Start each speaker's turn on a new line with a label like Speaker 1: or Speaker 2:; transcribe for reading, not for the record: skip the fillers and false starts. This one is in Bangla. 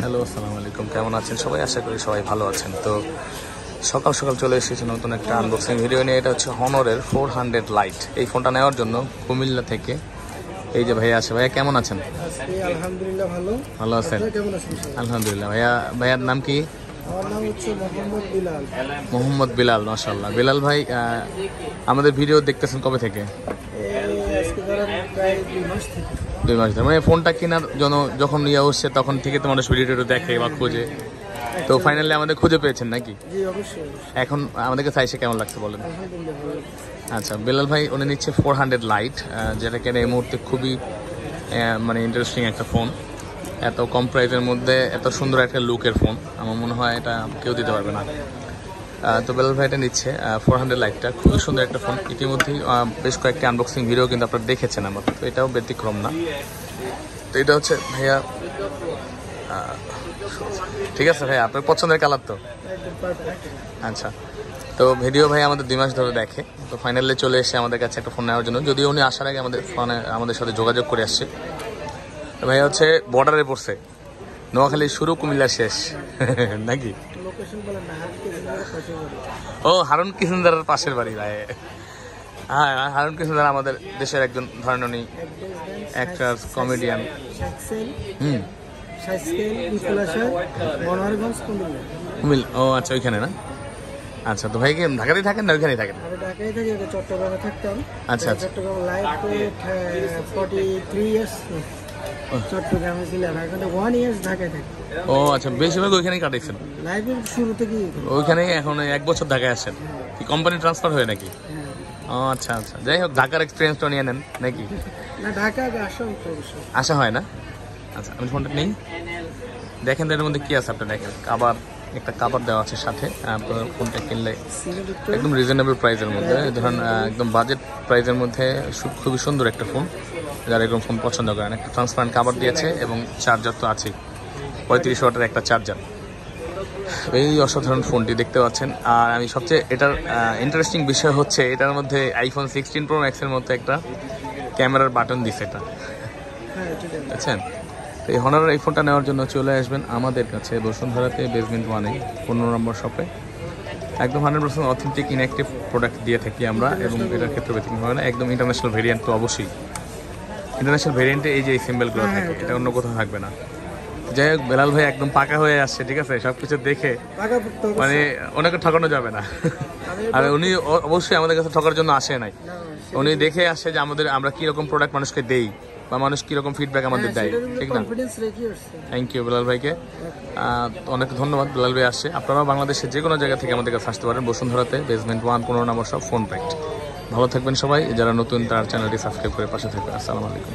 Speaker 1: হ্যালো, আসসালামু আলাইকুম। কেমন আছেন সবাই? আশা করি সবাই ভালো আছেন। তো সকাল সকাল চলে এসেছে নতুন একটা আনবক্সিং ভিডিও নিয়ে। এটা হচ্ছে হনরের 400 লাইট। এই ফোনটা নেওয়ার জন্য কুমিল্লা থেকে এই যে ভাইয়া আছে। ভাইয়া কেমন আছেন?
Speaker 2: আলহামদুলিল্লাহ ভালো।
Speaker 1: ভালো আছেন?
Speaker 2: কেমন আছেন?
Speaker 1: আলহামদুলিল্লাহ। ভাইয়ার নাম কি?
Speaker 2: আমার নাম হচ্ছে মোহাম্মদ বিলাল।
Speaker 1: মোহাম্মদ বিলাল, মাশাআল্লাহ। বিলাল ভাই, আমাদের ভিডিও দেখতেছেন কবে থেকে?
Speaker 2: আজকে ধরেন প্রায় 2 মাস থেকে।
Speaker 1: 2 মাস ধরে। মানে ফোনটা কেনার জন্য যখন হচ্ছে তখন থেকে তো মানুষ ভিডিও দেখে বা খোঁজে, তো ফাইনালি আমাদের খুঁজে পেয়েছেন নাকি?
Speaker 2: জি অবশ্যই।
Speaker 1: এখন আমাদেরকে চাইছে কেমন লাগছে বলেন?
Speaker 2: আলহামদুলিল্লাহ ভালো।
Speaker 1: আচ্ছা, বিলাল ভাই উনি নিচ্ছে 400 লাইট, যেটা কেন এই মুহূর্তে খুবই মানে ইন্টারেস্টিং একটা ফোন। এত কম প্রাইসের মধ্যে এত সুন্দর একটা লুকের ফোন আমার মনে হয় এটা কেউ দিতে পারবে না। তো বিলাল ভাই এটা নিচ্ছে 400 লাইটটা, খুবই সুন্দর একটা ফোন। ইতিমধ্যেই বেশ কয়েকটি আনবক্সিং ভিডিও কিন্তু আপনারা দেখেছেন আমার, তো এটাও ব্যতিক্রম না। তো এটা হচ্ছে ভাইয়া, ঠিক আছে ভাইয়া, আপনার পছন্দের কালার তো?
Speaker 2: একদম পারফেক্ট।
Speaker 1: আচ্ছা, তো ভিডিও ভাই আমাদের 2 মাস ধরে দেখে, তো ফাইনালি চলে এসে আমাদের কাছে একটা ফোন নেওয়ার জন্য। যদিও উনি আসার আগে আমাদের সাথে যোগাযোগ করে আসছে। তো ভাই হচ্ছে বর্ডারে পড়ছে, নোয়াখালী শুরু কুমিল্লা শেষ নাকি?
Speaker 2: লোকেশন বলেন না, হাত কেজি ধরে পাশে বাড়ি।
Speaker 1: ও, হারুন কিশোরদারের পাশের বাড়ি ভাই। হ্যাঁ, হারুন কিশোরদার আমাদের দেশের একজন ধরেন উনি অ্যাক্টর, কমেডিয়ান। হুম,
Speaker 2: সাইকেল বিপুলাশার মনোহরগঞ্জ কুমিল্লা।
Speaker 1: ও আচ্ছা, ওইখানে না? আচ্ছা, তো ভাই কি ঢাকাতেই থাকেন না ওইখানেই থাকেন?
Speaker 2: আমি ঢাকায় থাকি, আগে চট্টগ্রামে থাকতাম।
Speaker 1: আচ্ছা আচ্ছা।
Speaker 2: চট্টগ্রাম লাইফ 43 ইয়ার্স চট্টগ্রামে ছিলাম, এখন 1 ইয়ার্স ঢাকায় থাকি।
Speaker 1: ও আচ্ছা, বেশিরভাগ ওইখানেই কাটাইছেন?
Speaker 2: লাইফের শুরু থেকেই
Speaker 1: ওইখানেই এখন 1 বছর ঢাকায় আসেন কি? কোম্পানি ট্রান্সফার হয় নাকি? ও আচ্ছা আচ্ছা, যাই হোক, ঢাকার এক্সপিরিয়েন্সটা নিয়ে নেন নাকি?
Speaker 2: না, ঢাকা আগে আসা হতো অবশ্য।
Speaker 1: আসা হয় না? আচ্ছা, আমি ফোনটা নেই, দেখেন তো এর মধ্যে কি আছে। আপনি দেখেন, একটা কাবার দেওয়া আছে সাথে। আপনার ফোনটা কিনলে একদম রিজনেবল প্রাইসের মধ্যে, ধরেন একদম বাজেট প্রাইসের মধ্যে খুবই সুন্দর একটা ফোন। যারা এরকম ফোন পছন্দ করেন, একটা ট্রান্সপারেন্ট কাবার দিয়েছে এবং চার্জার তো আছেই, 35 ওয়াটের একটা চার্জার। এই অসাধারণ ফোনটি দেখতে পাচ্ছেন। আর আমি সবচেয়ে এটার ইন্টারেস্টিং বিষয় হচ্ছে এটার মধ্যে আইফোন 16 প্রো ম্যাক্সের মধ্যে একটা ক্যামেরার বাটন দিছে এটা, বুঝছেন? তো এই হনারের এই ফোনটা নেওয়ার জন্য চলে আসবেন আমাদের কাছে বসুন্ধরাতে বেসমেন্ট 1-এ 15 নম্বর শপে। একদম 100% অথেন্টিক ইনঅ্যাক্টিভ প্রোডাক্ট দিয়ে থাকি আমরা, এবং এটার ক্ষেত্রে ব্যতিক্রম হবে না। একদম ইন্টারন্যাশনাল ভেরিয়েন্ট তো অবশ্যই, ইন্টারন্যাশনাল ভেরিয়েন্টে এই যে এই সিম্বলগুলো থাকে, এটা অন্য কোথাও থাকবে না। যাই হোক, বেলাল ভাই একদম পাকা হয়ে আসছে, ঠিক আছে? সবকিছু দেখে মানে ওনাকে ঠকানো যাবে না। আর উনি অবশ্যই আমাদের কাছে ঠকার জন্য আসে নাই, উনি দেখে আসে যে আমরা কিরকম প্রোডাক্ট মানুষকে দেই বা মানুষ কিরকম ফিডব্যাক আমাদের দেয়, ঠিক না? থ্যাংক ইউ বেলাল ভাইকে, অনেক ধন্যবাদ। বেলাল ভাই আসছে। আপনারাও বাংলাদেশের যে কোনো জায়গা থেকে আমাদের কাছে আসতে পারেন বসুন্ধরাতে বেসমেন্ট 1 15 নম্বর সব ফোন প্যাক্ট। ভালো থাকবেন সবাই, যারা নতুন তার চ্যানেলটি সাবস্ক্রাইব করে পাশে থাকবেন। আসসালামু আলাইকুম।